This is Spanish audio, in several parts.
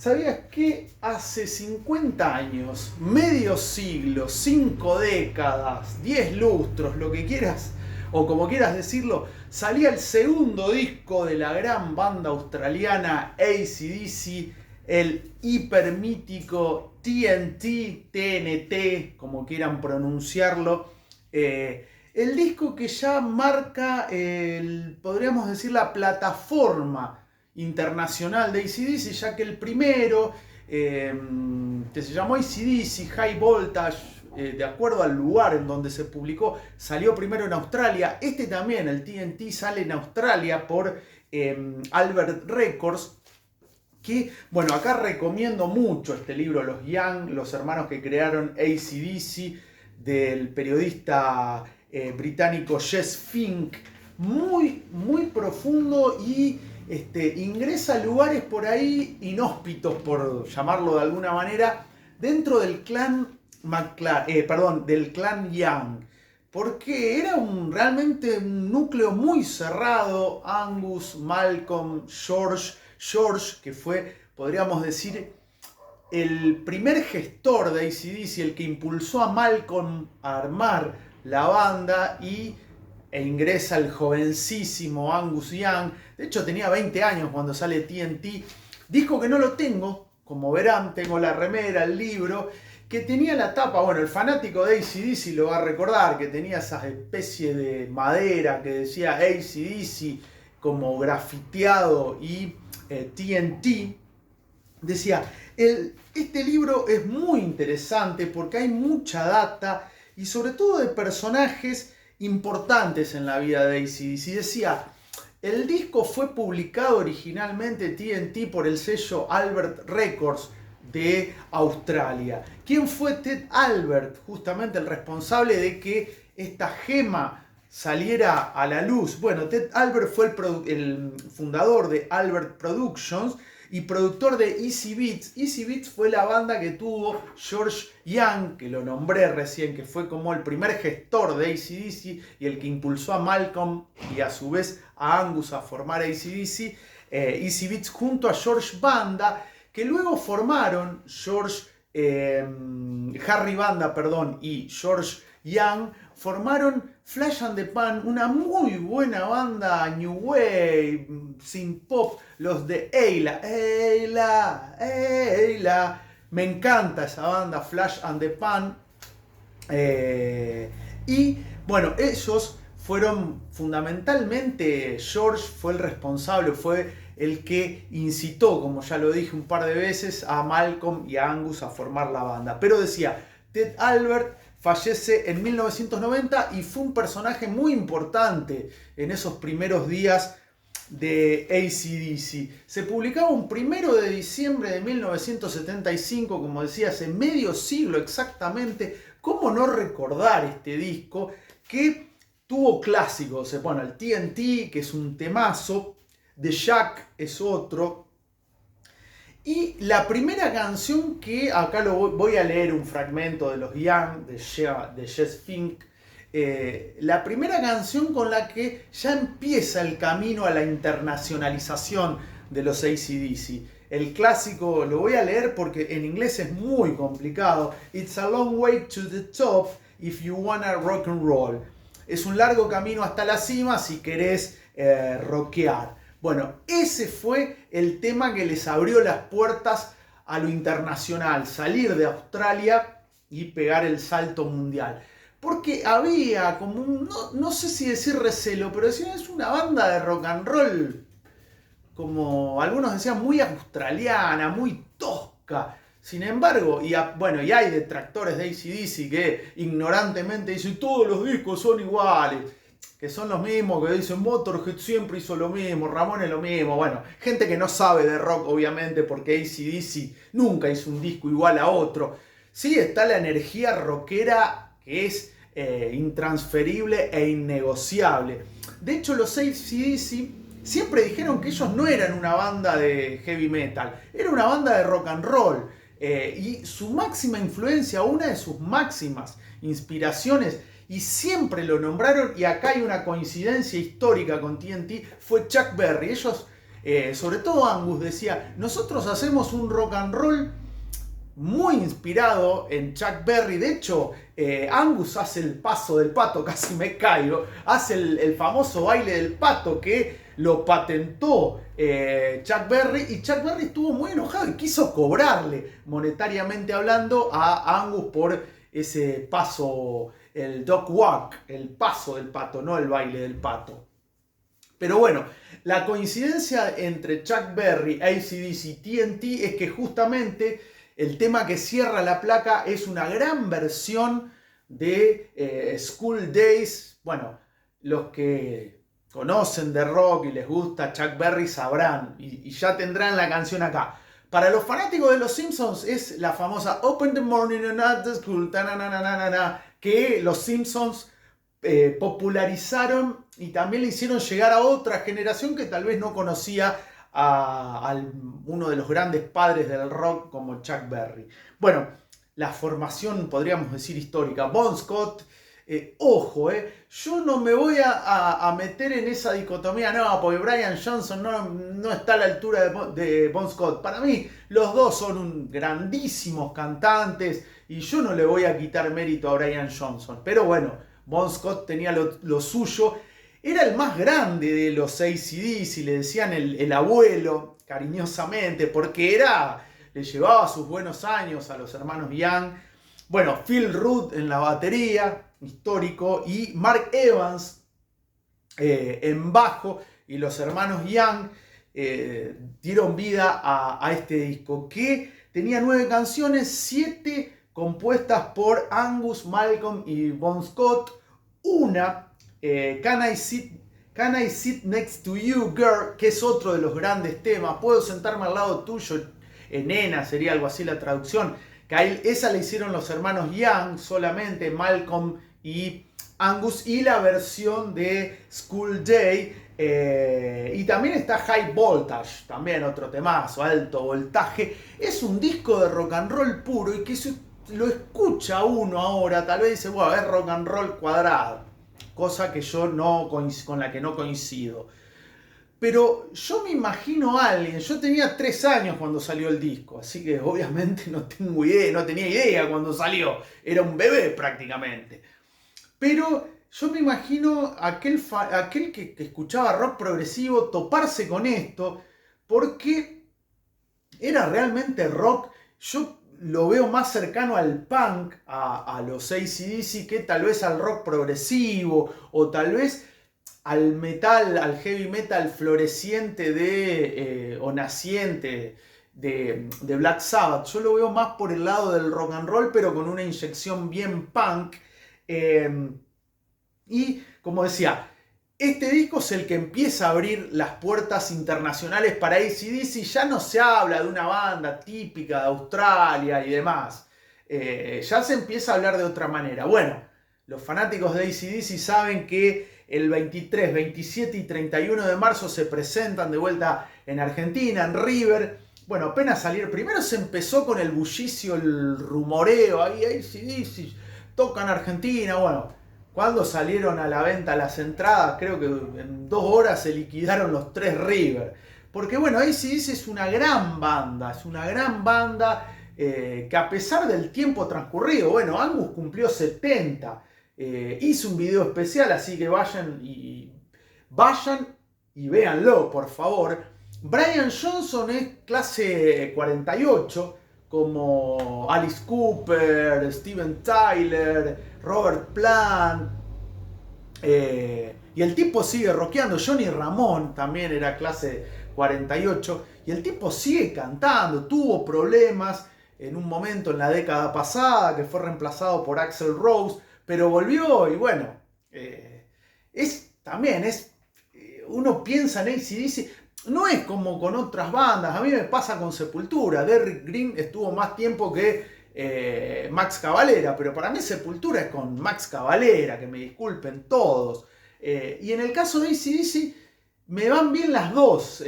¿Sabías que hace 50 años, medio siglo, 5 décadas, 10 lustros, lo que quieras, o como quieras decirlo, salía el segundo disco de la gran banda australiana AC/DC, el hipermítico TNT, como quieran pronunciarlo, el disco que ya marca, podríamos decir, la plataforma internacional de AC/DC, ya que el primero, que se llamó AC/DC High Voltage, de acuerdo al lugar en donde se publicó, salió primero en Australia. Este también, el TNT, sale en Australia por Albert Records. Que, bueno, acá recomiendo mucho este libro, Los Young, los hermanos que crearon AC/DC, del periodista británico Jess Fink. Muy profundo y ingresa a lugares por ahí inhóspitos, por llamarlo de alguna manera, dentro del clan del clan Young, porque era realmente un núcleo muy cerrado. Angus, Malcolm, George, que fue, podríamos decir, el primer gestor de AC/DC, el que impulsó a Malcolm a armar la banda, e ingresa el jovencísimo Angus Young. De hecho tenía 20 años cuando sale TNT, disco que no lo tengo, como verán, tengo la remera, el libro, que tenía la tapa, bueno, el fanático de AC/DC lo va a recordar, que tenía esa especie de madera que decía AC/DC como grafiteado, y TNT decía. Este libro es muy interesante porque hay mucha data y sobre todo de personajes importantes en la vida de AC/DC. Decía, el disco fue publicado originalmente TNT por el sello Albert Records de Australia. ¿Quién fue Ted Albert? Justamente el responsable de que esta gema saliera a la luz. Bueno, Ted Albert fue el fundador de Albert Productions y productor de Easy Beats. Easy Beats fue la banda que tuvo George Young, que lo nombré recién, que fue como el primer gestor de AC/DC y el que impulsó a Malcolm y a su vez a Angus a formar AC/DC. Easy Beats junto a George Banda, que luego formaron Harry Banda, y George Young, formaron Flash and the Pan, una muy buena banda New Wave, synth pop, los de Ayla. Me encanta esa banda, Flash and the Pan. Y bueno, ellos fueron fundamentalmente, George fue el responsable, fue el que incitó, como ya lo dije un par de veces, a Malcolm y a Angus a formar la banda. Pero decía, Ted Albert fallece en 1990 y fue un personaje muy importante en esos primeros días de AC/DC. Se publicaba un 1 de diciembre de 1975, como decía, hace medio siglo exactamente. ¿Cómo no recordar este disco que tuvo clásicos? Bueno, el TNT, que es un temazo, The Jack es otro. Y la primera canción, que acá voy a leer un fragmento de los Young, de Jess Fink, la primera canción con la que ya empieza el camino a la internacionalización de los AC/DC. El clásico lo voy a leer porque en inglés es muy complicado. It's a long way to the top if you wanna rock and roll. Es un largo camino hasta la cima si querés rockear. Bueno, ese fue el tema que les abrió las puertas a lo internacional, salir de Australia y pegar el salto mundial. Porque había como no sé si decir recelo, pero decían, es una banda de rock and roll, como algunos decían, muy australiana, muy tosca. Sin embargo, y hay detractores de AC/DC que ignorantemente dicen, todos los discos son iguales, que son los mismos, que dicen Motorhead siempre hizo lo mismo, Ramones lo mismo. Bueno, gente que no sabe de rock, obviamente, porque AC/DC nunca hizo un disco igual a otro. Sí está la energía rockera, que es intransferible e innegociable. De hecho, los AC/DC siempre dijeron que ellos no eran una banda de heavy metal, era una banda de rock and roll. Y su máxima influencia, una de sus máximas inspiraciones, y siempre lo nombraron, y acá hay una coincidencia histórica con TNT, fue Chuck Berry. Ellos sobre todo Angus decía, nosotros hacemos un rock and roll muy inspirado en Chuck Berry. De hecho, Angus hace el paso del pato, casi me caigo, hace el famoso baile del pato que lo patentó Chuck Berry, y Chuck Berry estuvo muy enojado y quiso cobrarle, monetariamente hablando, a Angus por ese paso, el dog walk, el paso del pato, no el baile del pato. Pero bueno, la coincidencia entre Chuck Berry, AC/DC y TNT es que justamente el tema que cierra la placa es una gran versión de School Days. Bueno, los que conocen de rock y les gusta Chuck Berry sabrán y ya tendrán la canción acá. Para los fanáticos de los Simpsons es la famosa Open the Morning and at the School, que los Simpsons popularizaron y también le hicieron llegar a otra generación que tal vez no conocía a uno de los grandes padres del rock como Chuck Berry. Bueno, la formación, podríamos decir, histórica. Bon Scott, ojo, yo no me voy a meter en esa dicotomía, no, porque Brian Johnson no está a la altura de Bon Scott. Para mí, los dos son grandísimos cantantes y yo no le voy a quitar mérito a Brian Johnson. Pero bueno, Bon Scott tenía lo suyo. Era el más grande de los AC/DC, le decían el abuelo, cariñosamente, porque le llevaba sus buenos años a los hermanos Young. Bueno, Phil Rudd en la batería, histórico, y Mark Evans en bajo, y los hermanos Young dieron vida a este disco, que tenía 9 canciones, 7 compuestas por Angus, Malcolm y Bon Scott, una Can I Sit Next to You, Girl, que es otro de los grandes temas. Puedo sentarme al lado tuyo, nena, sería algo así la traducción. Que esa la hicieron los hermanos Young solamente, Malcolm y Angus, y la versión de School Day. Y también está High Voltage, también otro temazo, alto voltaje. Es un disco de rock and roll puro y que si lo escucha uno ahora, tal vez dice, bueno, es rock and roll cuadrado. Cosa que yo con la que no coincido. Pero yo me imagino a alguien, yo tenía 3 años cuando salió el disco, así que obviamente no tenía idea cuando salió, era un bebé prácticamente. Pero yo me imagino aquel que escuchaba rock progresivo toparse con esto, porque era realmente rock. Yo lo veo más cercano al punk, a los AC/DC, que tal vez al rock progresivo, o tal vez al metal, al heavy metal floreciente o naciente de Black Sabbath. Yo lo veo más por el lado del rock and roll, pero con una inyección bien punk. Y como decía, este disco es el que empieza a abrir las puertas internacionales para AC/DC. Ya no se habla de una banda típica de Australia y demás. Ya se empieza a hablar de otra manera. Bueno, los fanáticos de AC/DC saben que el 23, 27 y 31 de marzo se presentan de vuelta en Argentina, en River. Bueno, apenas salir, primero se empezó con el bullicio, el rumoreo, ahí AC/DC tocan Argentina. Bueno, cuando salieron a la venta las entradas, creo que en 2 horas se liquidaron los 3 River. Porque bueno, AC/DC es una gran banda, que a pesar del tiempo transcurrido, bueno, Angus cumplió 70, hizo un video especial, así que vayan y véanlo, por favor. Brian Johnson es clase 48, como Alice Cooper, Steven Tyler, Robert Plant, y el tipo sigue rockeando. Johnny Ramón también era clase 48, y el tipo sigue cantando. Tuvo problemas en un momento en la década pasada, que fue reemplazado por Axl Rose, pero volvió y bueno, uno piensa en AC/DC. No es como con otras bandas, a mí me pasa con Sepultura. Derrick Green estuvo más tiempo que Max Cavalera, pero para mí Sepultura es con Max Cavalera, que me disculpen todos. Y en el caso de AC/DC me van bien las dos,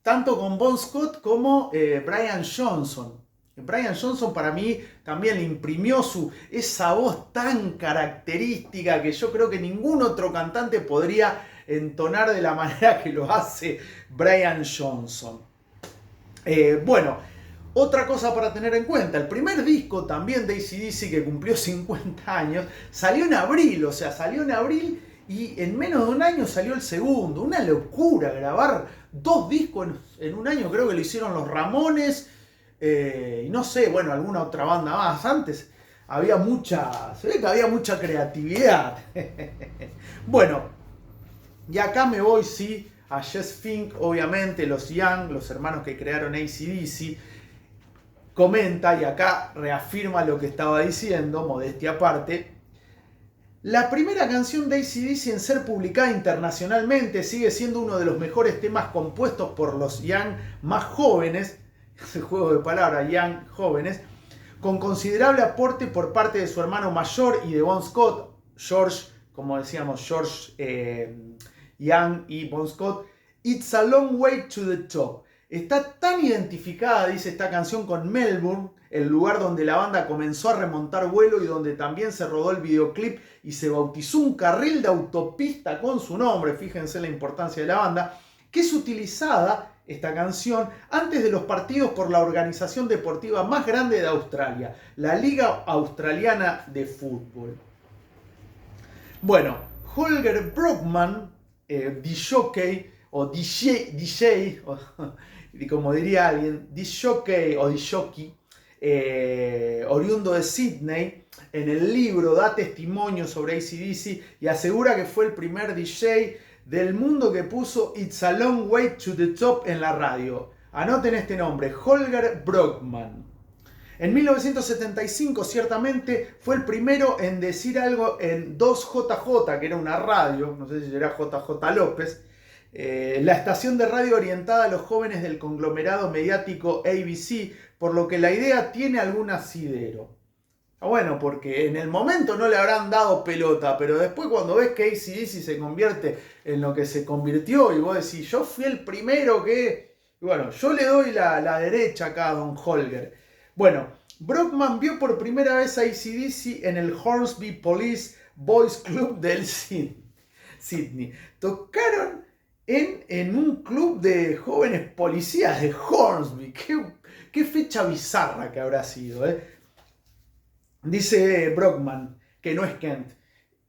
tanto con Bon Scott como Brian Johnson. Brian Johnson para mí también le imprimió esa voz tan característica que yo creo que ningún otro cantante podría entonar de la manera que lo hace Brian Johnson. Bueno, otra cosa para tener en cuenta, el primer disco también de AC/DC, que cumplió 50 años, salió en abril, o sea, salió en abril y en menos de un año salió el segundo. Una locura grabar 2 discos en un año, creo que lo hicieron los Ramones, y no sé, bueno, alguna otra banda más. Antes se ve que había mucha creatividad. Bueno, y acá me voy, sí, a Jess Fink, obviamente, los Young, los hermanos que crearon AC/DC, comenta, y acá reafirma lo que estaba diciendo, modestia aparte: la primera canción de AC/DC en ser publicada internacionalmente sigue siendo uno de los mejores temas compuestos por los Young más jóvenes, ese juego de palabras, Young jóvenes, con considerable aporte por parte de su hermano mayor y de Bon Scott, George, como decíamos, George Young y Bon Scott. It's a long way to the top. Está tan identificada, dice esta canción, con Melbourne, el lugar donde la banda comenzó a remontar vuelo y donde también se rodó el videoclip y se bautizó un carril de autopista con su nombre, fíjense la importancia de la banda, que es utilizada, esta canción, antes de los partidos por la organización deportiva más grande de Australia, la Liga Australiana de Fútbol. Bueno, Holger Brockman, disc-jockey o DJ, como diría alguien, disc-jockey o disc-jockey, oriundo de Sydney, en el libro da testimonio sobre AC/DC y asegura que fue el primer DJ del mundo que puso It's a Long Way to the Top en la radio. Anoten este nombre, Holger Brockman. En 1975, ciertamente, fue el primero en decir algo en 2JJ, que era una radio, no sé si era JJ López, la estación de radio orientada a los jóvenes del conglomerado mediático ABC, por lo que la idea tiene algún asidero. Bueno, porque en el momento no le habrán dado pelota, pero después cuando ves que AC/DC se convierte en lo que se convirtió y vos decís, yo fui el primero que... Bueno, yo le doy la derecha acá a Don Holger. Bueno, Brockman vio por primera vez a AC/DC en el Hornsby Police Boys Club del Sydney. Tocaron en un club de jóvenes policías de Hornsby. Qué fecha bizarra que habrá sido, ¿eh? Dice Brockman, que no es Kent.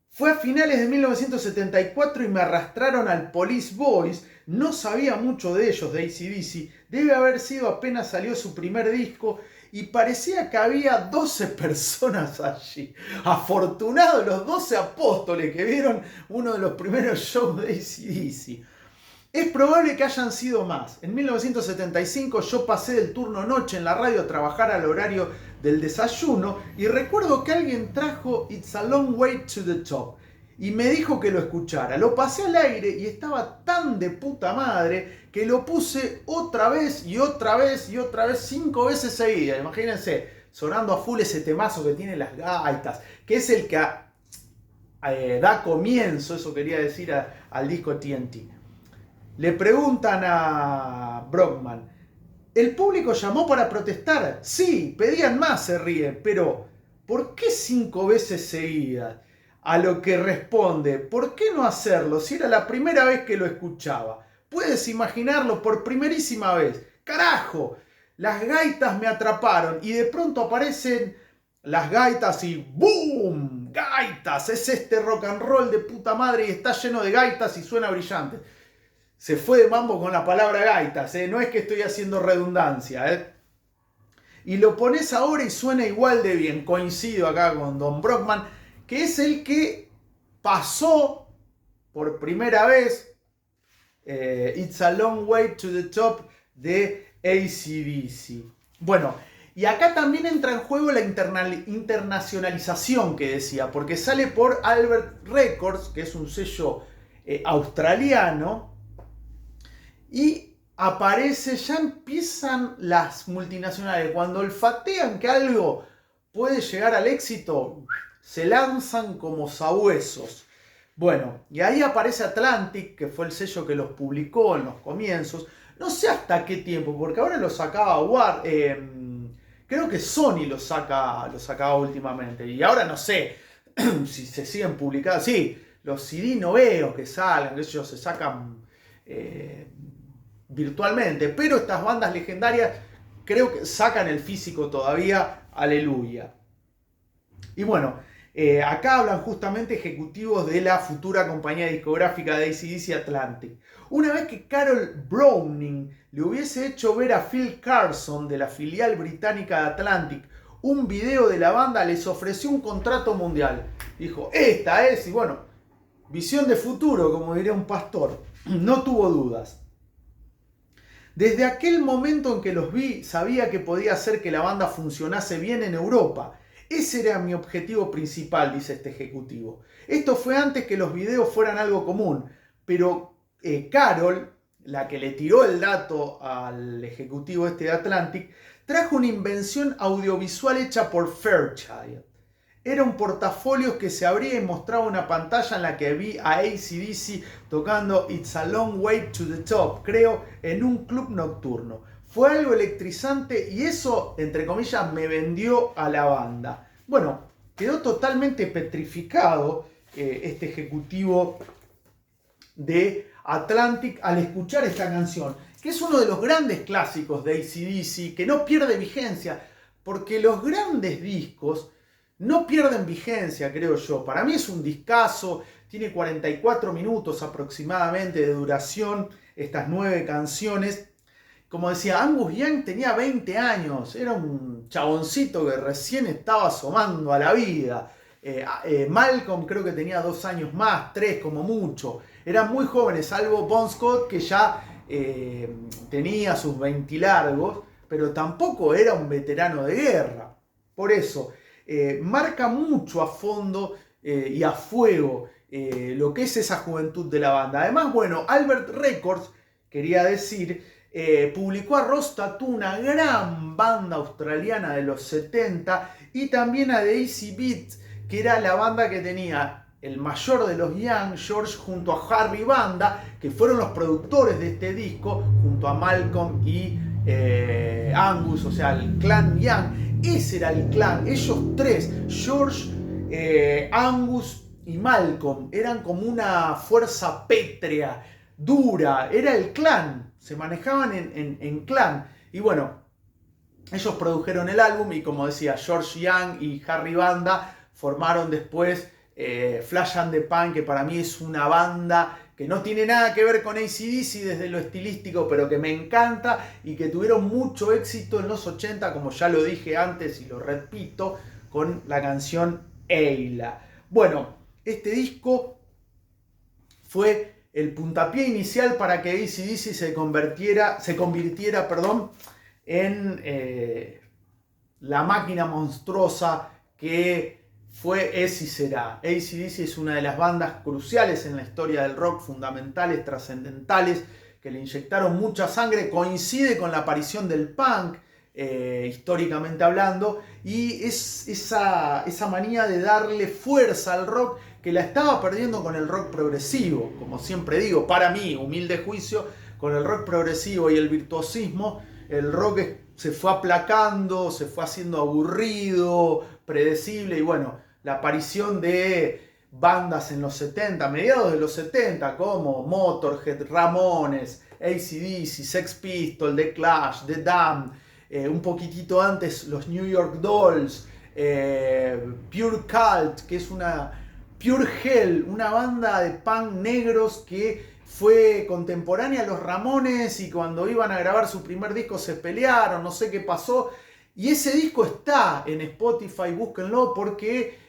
Fue a finales de 1974 y me arrastraron al Police Boys. No sabía mucho de ellos, de AC/DC. Debe haber sido apenas salió su primer disco y parecía que había 12 personas allí. Afortunados los 12 apóstoles que vieron uno de los primeros shows de AC/DC. Es probable que hayan sido más. En 1975 yo pasé del turno noche en la radio a trabajar al horario del desayuno y recuerdo que alguien trajo It's a Long Way to the Top y me dijo que lo escuchara. Lo pasé al aire y estaba tan de puta madre que lo puse otra vez y otra vez y otra vez 5 veces seguidas. Imagínense, sonando a full ese temazo que tiene las gaitas, que es el que da comienzo, eso quería decir, al disco TNT. Le preguntan a Brockman, ¿el público llamó para protestar? Sí, pedían más, se ríen, pero ¿por qué 5 veces seguidas? A lo que responde, ¿por qué no hacerlo si era la primera vez que lo escuchaba? Puedes imaginarlo por primerísima vez. ¡Carajo! Las gaitas me atraparon y de pronto aparecen las gaitas y ¡boom! ¡Gaitas! Es este rock and roll de puta madre y está lleno de gaitas y suena brillante. Se fue de mambo con la palabra gaitas, no es que estoy haciendo redundancia. Y lo pones ahora y suena igual de bien. Coincido acá con Don Brockman, que es el que pasó por primera vez It's a Long Way to the Top de AC/DC. Bueno, y acá también entra en juego la internacionalización que decía, porque sale por Albert Records, que es un sello australiano, y aparece, ya empiezan las multinacionales, cuando olfatean que algo puede llegar al éxito, se lanzan como sabuesos. Bueno, y ahí aparece Atlantic, que fue el sello que los publicó en los comienzos, no sé hasta qué tiempo, porque ahora lo sacaba creo que Sony lo sacaba últimamente, y ahora no sé si se siguen publicando, sí, los CD no veo que salgan, ellos se sacan virtualmente, pero estas bandas legendarias creo que sacan el físico todavía, aleluya. Y bueno, acá hablan justamente ejecutivos de la futura compañía discográfica de AC/DC, Atlantic. Una vez que Carol Browning le hubiese hecho ver a Phil Carson de la filial británica de Atlantic un video de la banda, les ofreció un contrato mundial. Dijo, esta es, y bueno, visión de futuro, como diría un pastor. No tuvo dudas. Desde aquel momento en que los vi, sabía que podía hacer que la banda funcionase bien en Europa. Ese era mi objetivo principal, dice este ejecutivo. Esto fue antes que los videos fueran algo común, pero Carol, la que le tiró el dato al ejecutivo este de Atlantic, trajo una invención audiovisual hecha por Fairchild. Era un portafolio que se abría y mostraba una pantalla en la que vi a AC/DC tocando It's a Long Way to the Top, creo, en un club nocturno. Fue algo electrizante y eso, entre comillas, me vendió a la banda. Bueno, quedó totalmente petrificado este ejecutivo de Atlantic al escuchar esta canción, que es uno de los grandes clásicos de AC/DC, que no pierde vigencia, porque los grandes discos no pierden vigencia, creo yo. Para mí es un discazo, tiene 44 minutos aproximadamente de duración, estas 9 canciones. Como decía, Angus Young tenía 20 años, era un chaboncito que recién estaba asomando a la vida. Malcolm creo que tenía 2 años más, 3 como mucho. Eran muy jóvenes, salvo Bon Scott, que ya tenía sus 20 largos, pero tampoco era un veterano de guerra. Por eso, marca mucho a fondo y a fuego lo que es esa juventud de la banda. Además, bueno, Albert Records, quería decir, publicó a Rose Tattoo, una gran banda australiana de los 70, y también a The Easy Beats, que era la banda que tenía el mayor de los Young, George, junto a Harry Vanda, que fueron los productores de este disco, junto a Malcolm y Angus, o sea, el clan Young. Ese era el clan, ellos tres, George, Angus y Malcolm, eran como una fuerza pétrea, dura, era el clan, se manejaban en clan. Y bueno, ellos produjeron el álbum y, como decía, George Young y Harry Vanda formaron después Flash and the Pan, que para mí es una banda que no tiene nada que ver con AC/DC desde lo estilístico, pero que me encanta y que tuvieron mucho éxito en los 80, como ya lo dije antes y lo repito, con la canción Ayla. Bueno, este disco fue el puntapié inicial para que AC/DC se convirtiera, en la máquina monstruosa que fue, es y será. AC/DC es una de las bandas cruciales en la historia del rock, fundamentales, trascendentales, que le inyectaron mucha sangre. Coincide con la aparición del punk, históricamente hablando, y es esa manía de darle fuerza al rock que la estaba perdiendo con el rock progresivo. Como siempre digo, para mí, humilde juicio, con el rock progresivo y el virtuosismo, el rock se fue aplacando, se fue haciendo aburrido, predecible, y bueno, la aparición de bandas en los 70, mediados de los 70, como Motorhead, Ramones, AC/DC, Sex Pistols, The Clash, The Damned, un poquitito antes los New York Dolls, Pure Cult, que es Pure Hell, una banda de punk negros que fue contemporánea a los Ramones, y cuando iban a grabar su primer disco se pelearon, no sé qué pasó, y ese disco está en Spotify, búsquenlo, porque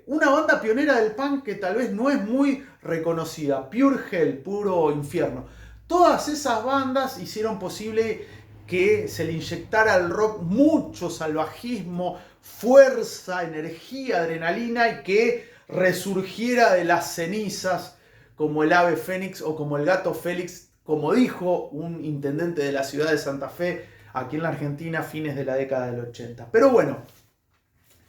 una banda pionera del punk que tal vez no es muy reconocida, Pure Hell, puro infierno. Todas esas bandas hicieron posible que se le inyectara al rock mucho salvajismo, fuerza, energía, adrenalina, y que resurgiera de las cenizas como el ave fénix o como el gato Félix, como dijo un intendente de la ciudad de Santa Fe, aquí en la Argentina, a fines de la década del 80. Pero bueno,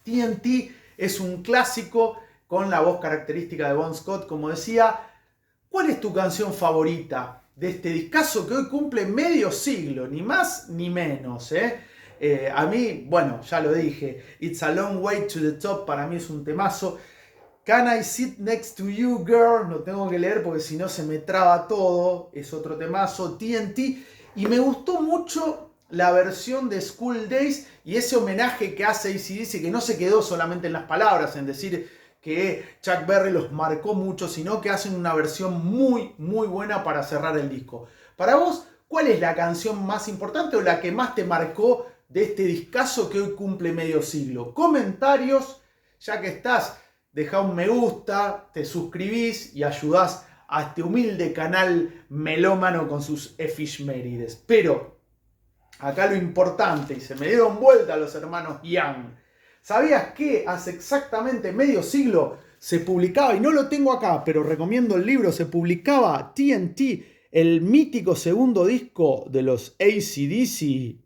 TNT es un clásico con la voz característica de Bon Scott, como decía. ¿Cuál es tu canción favorita de este discazo que hoy cumple medio siglo? Ni más ni menos, a mí, bueno, ya lo dije, It's a Long Way to the Top, para mí es un temazo. Can I Sit Next to You Girl, lo tengo que leer porque si no se me traba todo, es otro temazo, TNT, y me gustó mucho la versión de School Days y ese homenaje que hace AC/DC, que no se quedó solamente en las palabras, en decir que Chuck Berry los marcó mucho, sino que hacen una versión muy, muy buena para cerrar el disco. Para vos, ¿cuál es la canción más importante o la que más te marcó de este discazo que hoy cumple medio siglo? Comentarios, ya que estás, deja un me gusta, te suscribís y ayudás a este humilde canal melómano con sus efimérides. Pero acá lo importante, y se me dieron vuelta los hermanos Young. ¿Sabías que hace exactamente medio siglo se publicaba, y no lo tengo acá, pero recomiendo el libro, se publicaba TNT, el mítico segundo disco de los AC/DC,